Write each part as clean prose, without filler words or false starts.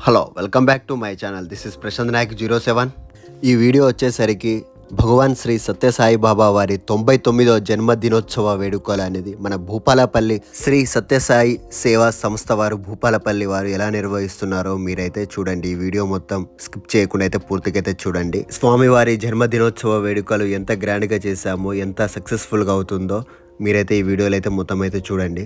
Hello welcome back to my channel. This is Prashant Nayak 07. ఈ video వచ్చేసరికి భగవాన్ శ్రీ సత్యసాయి బాబా వారి 99వ జన్మదినోత్సవ వేడుకలు అనేది మన భూపాలపల్లి శ్రీ సత్యసాయి సేవా సంస్థ వారు భూపాలపల్లి వారు ఎలా నిర్వహిస్తున్నారో మీరైతే చూడండి. ఈ వీడియో మొత్తం స్కిప్ చేయకుండా అయితే పూర్తిగా అయితే చూడండి. స్వామివారి జన్మదినోత్సవ వేడుకలు ఎంత గ్రాండ్గా చేశామో, ఎంత సక్సెస్ఫుల్గా అవుతుందో మీరైతే ఈ వీడియోలో అయితే మొత్తం అయితే చూడండి.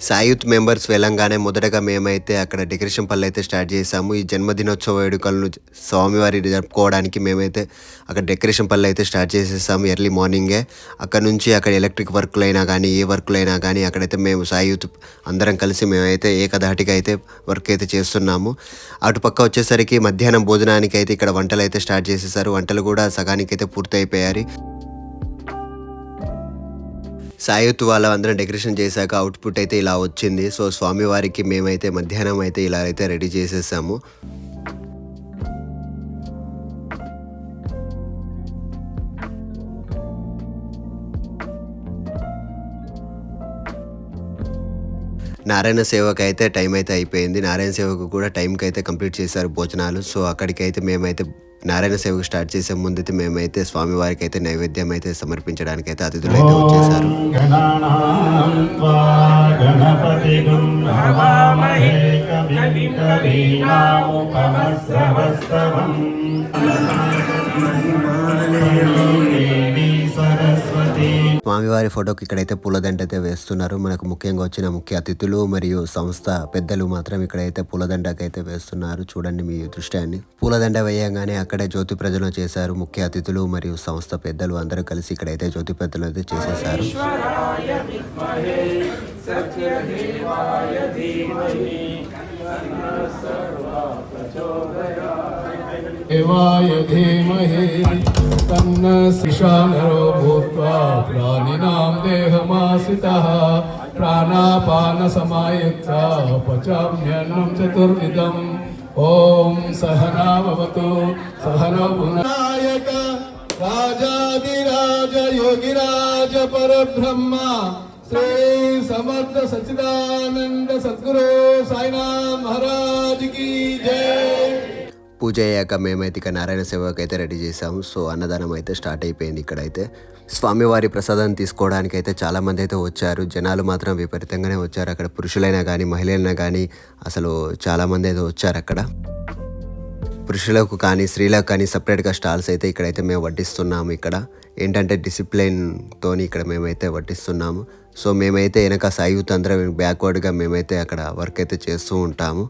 సాయి యూత్ మెంబర్స్ వెళ్ళంగానే మొదటగా మేమైతే అక్కడ డెకరేషన్ పనులు అయితే స్టార్ట్ చేసాము. ఈ జన్మదినోత్సవ వేడుకలను స్వామివారి జరుపుకోవడానికి మేమైతే అక్కడ డెకరేషన్ పనులు అయితే స్టార్ట్ చేసేసాము ఎర్లీ మార్నింగే. అక్కడ నుంచి అక్కడ ఎలక్ట్రిక్ వర్క్లు అయినా కానీ ఏ వర్క్లు అయినా కానీ అక్కడైతే మేము సాయి యూత్ అందరం కలిసి మేమైతే ఏకధాటిగా అయితే వర్క్ అయితే చేస్తున్నాము. అటుపక్క వచ్చేసరికి మధ్యాహ్నం భోజనానికి అయితే ఇక్కడ వంటలు అయితే స్టార్ట్ చేసేసారు. వంటలు కూడా సగానికి అయితే పూర్తి అయిపోయాయి. సాయుత్ వాళ్ళ అందరం డెకరేషన్ చేశాక అవుట్పుట్ అయితే ఇలా వచ్చింది. సో స్వామివారికి మేమైతే మధ్యాహ్నం అయితే ఇలా అయితే రెడీ చేసేసాము. నారాయణ సేవకు అయితే టైం అయితే అయిపోయింది. నారాయణ సేవకు కూడా టైంకి అయితే కంప్లీట్ చేశారు భోజనాలు. సో అక్కడికైతే మేమైతే నారాయణ సేవకు స్టార్ట్ చేసే ముందైతే మేమైతే స్వామివారికి అయితే నైవేద్యం అయితే సమర్పించడానికి అయితే అతిథులు అయితే వచ్చేసారు. స్వామివారి ఫోటోకి ఇక్కడైతే పూలదండ అయితే వేస్తున్నారు. మనకు ముఖ్యంగా వచ్చిన ముఖ్య అతిథులు మరియు సంస్థ పెద్దలు మాత్రం ఇక్కడైతే పూలదండకి అయితే వేస్తున్నారు. చూడండి మీ దృష్ట్యాన్ని. పూలదండ వేయంగానే అక్కడే జ్యోతి ప్రజలు చేశారు. ముఖ్య అతిథులు మరియు సంస్థ పెద్దలు అందరూ కలిసి ఇక్కడైతే జ్యోతి ప్రజలు అయితే చేసేసారు. देवाय धीमहि तन्न शिशानरो भूत्वा प्राणिनां देहमासितः प्राणापानसमायुक्ता पचाम्यन्नं चतुर्विधम् ॐ सहना भवतु सहनौ भुनायक राजाधिराज योगिराज परब्रह्म श्री समर्थ सच्चिदानंद सद्गुरु साईनाथ महाराज की जय. పూజ అయ్యాక మేమైతే ఇక నారాయణ సేవకు అయితే రెడీ చేసాము. సో అన్నదానం అయితే స్టార్ట్ అయిపోయింది. ఇక్కడైతే స్వామివారి ప్రసాదాన్ని తీసుకోవడానికి అయితే చాలామంది అయితే వచ్చారు. జనాలు మాత్రం విపరీతంగానే వచ్చారు. అక్కడ పురుషులైనా కానీ మహిళలైనా కానీ అసలు చాలామంది అయితే వచ్చారు. అక్కడ పురుషులకు కానీ స్త్రీలకు కానీ సపరేట్గా స్టాల్స్ అయితే ఇక్కడైతే మేము వడ్డిస్తున్నాము. ఇక్కడ ఏంటంటే డిసిప్లిన్తో ఇక్కడ మేమైతే వడ్డిస్తున్నాము. సో మేమైతే వెనక సాయి యూత్ అందరం బ్యాక్వర్డ్గా మేమైతే అక్కడ వర్క్ అయితే చేస్తూ ఉంటాము.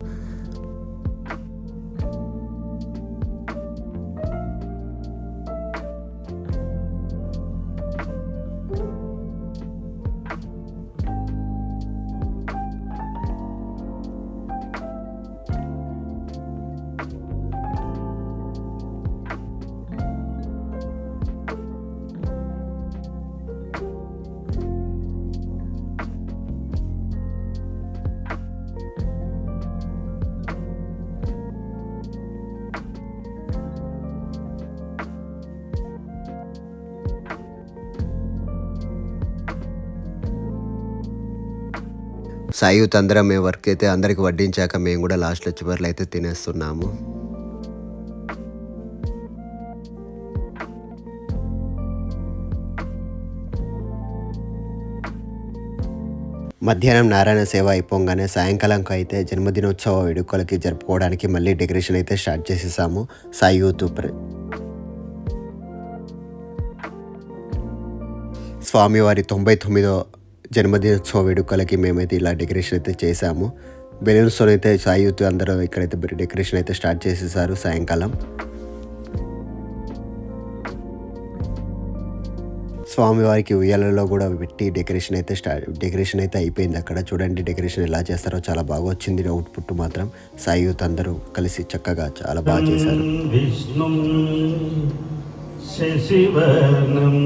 సాయి యూత్ అందరం మేము వర్క్ అయితే అందరికి వడ్డించాక మేము కూడా లాస్ట్లో చివర్లు అయితే తినేస్తున్నాము. మధ్యాహ్నం నారాయణ సేవ అయిపోగానే సాయంకాలంకి అయితే జన్మదినోత్సవ వేడుకలకి జరుపుకోవడానికి మళ్ళీ డెకరేషన్ అయితే స్టార్ట్ చేసేసాము. సాయి యూత్ స్వామివారి 99వ జన్మదినోత్సవ వేడుకలకి మేమైతే ఇలా డెకరేషన్ అయితే చేసాము. బెలూన్స్తో అయితే సాయి యూత్ అందరూ ఇక్కడైతే డెకరేషన్ అయితే స్టార్ట్ చేసేసారు. సాయంకాలం స్వామివారికి ఉయ్యాలలో కూడా పెట్టి డెకరేషన్ అయితే అయిపోయింది. అక్కడ చూడండి డెకరేషన్ ఎలా చేస్తారో చాలా బాగా వచ్చింది. అవుట్పుట్ మాత్రం సాయి యూత్ అందరూ కలిసి చక్కగా చాలా బాగా చేశారు. శశివర్ణం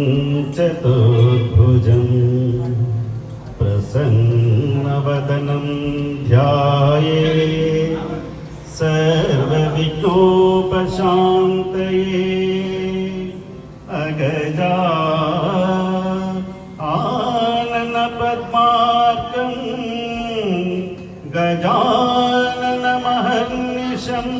చతుర్భుజం ప్రసన్నవదనం ధ్యాయే సర్వ विघ्नोपशान्तये अगजा आनन पद्मार्कं गजाननमहर्निशम्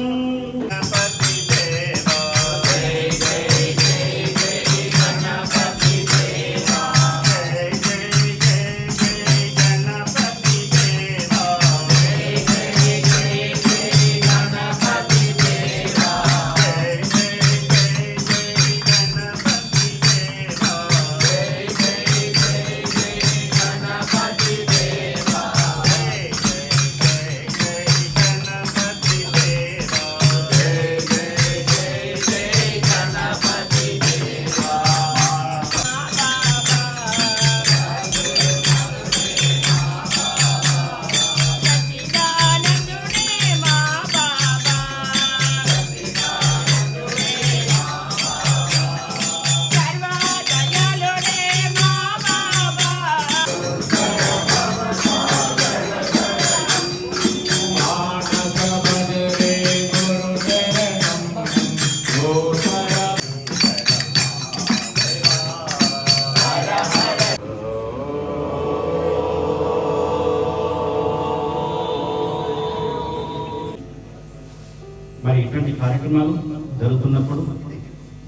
మరి ఇటువంటి కార్యక్రమాలు జరుగుతున్నప్పుడు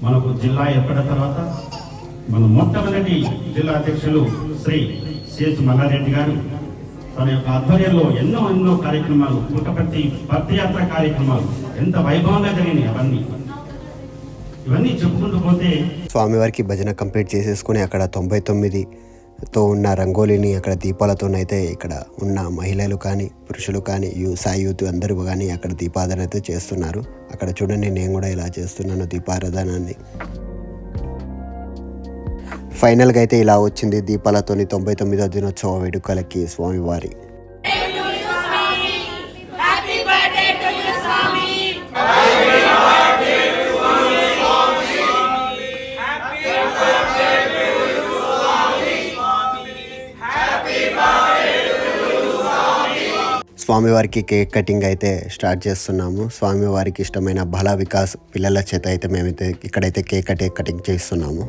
మనకు జిల్లా ఏర్పడిన తర్వాత మన మొట్టమొదటి జిల్లా అధ్యక్షులు శ్రీ సిహెచ్ మల్లారెడ్డి గారు తన యొక్క ఆధ్వర్యంలో ఎన్నో కార్యక్రమాలు పుట్టపర్తి పదయాత్ర కార్యక్రమాలు ఎంత వైభవంగా జరిగినాయి ఇవన్నీ చెప్పుకుంటూ పోతే స్వామివారికి భజన కంప్లీట్ చేసేసుకుని అక్కడ 99తో ఉన్న రంగోలీని అక్కడ దీపాలతోనైతే ఇక్కడ ఉన్న మహిళలు కానీ పురుషులు కానీ సాయి యూత్ అందరూ కానీ అక్కడ దీపారాధన అయితే చేస్తున్నారు. అక్కడ చూడండి, నేను కూడా ఇలా చేస్తున్నాను దీపారాధనాన్ని. ఫైనల్గా అయితే ఇలా వచ్చింది దీపాలతోని 99వ దినోత్సవ వేడుకలకి స్వామివారి. స్వామివారికి కేక్ కటింగ్ అయితే స్టార్ట్ చేస్తున్నాము. స్వామివారికి ఇష్టమైన బాల వికాస్ పిల్లల చేత అయితే మేమైతే ఇక్కడైతే కేక్ కటింగ్ చేస్తున్నాము.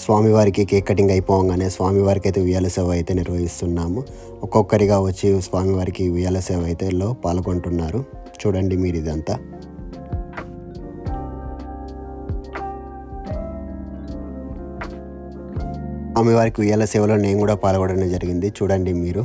స్వామివారికి కేక్ కటింగ్ అయిపోగానే స్వామివారికి అయితే ఉయ్యాల సేవ అయితే నిర్వహిస్తున్నాము. ఒక్కొక్కరిగా వచ్చి స్వామివారికి ఉయ్యాల సేవ అయితే పాల్గొంటున్నారు. చూడండి మీరు ఇదంతా. స్వామివారికి ఉయ్యాల సేవలో నేను కూడా పాల్గొనడం జరిగింది. చూడండి మీరు.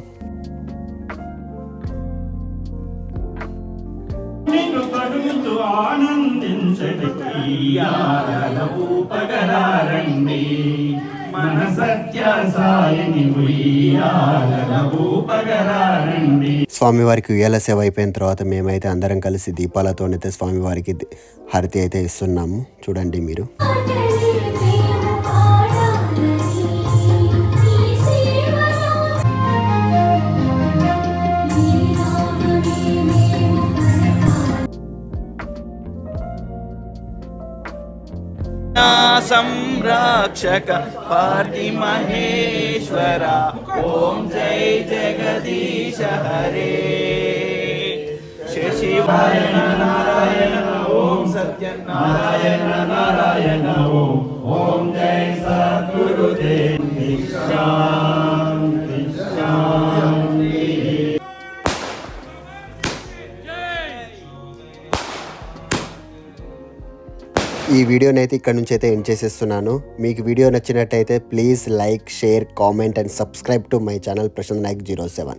స్వామివారికి ఉయ్యాల సేవ అయిపోయిన తర్వాత మేమైతే అందరం కలిసి దీపాలతోనైతే స్వామివారికి హారతి అయితే ఇస్తున్నాము. చూడండి మీరు. संरक्षक पार्ति महेश्वर ओम जय जगदीश हरे शिवाय नारायण ओम सत्यनारायण नारायण ओम जय सद्गुरुदेव शांति शांति. ఈ వీడియోని అయితే ఇక్కడ నుంచి అయితే ఎండ్ చేసేస్తున్నాను. మీకు వీడియో నచ్చినట్టయితే please like, share, comment and subscribe to my channel Prashant Nayak 07.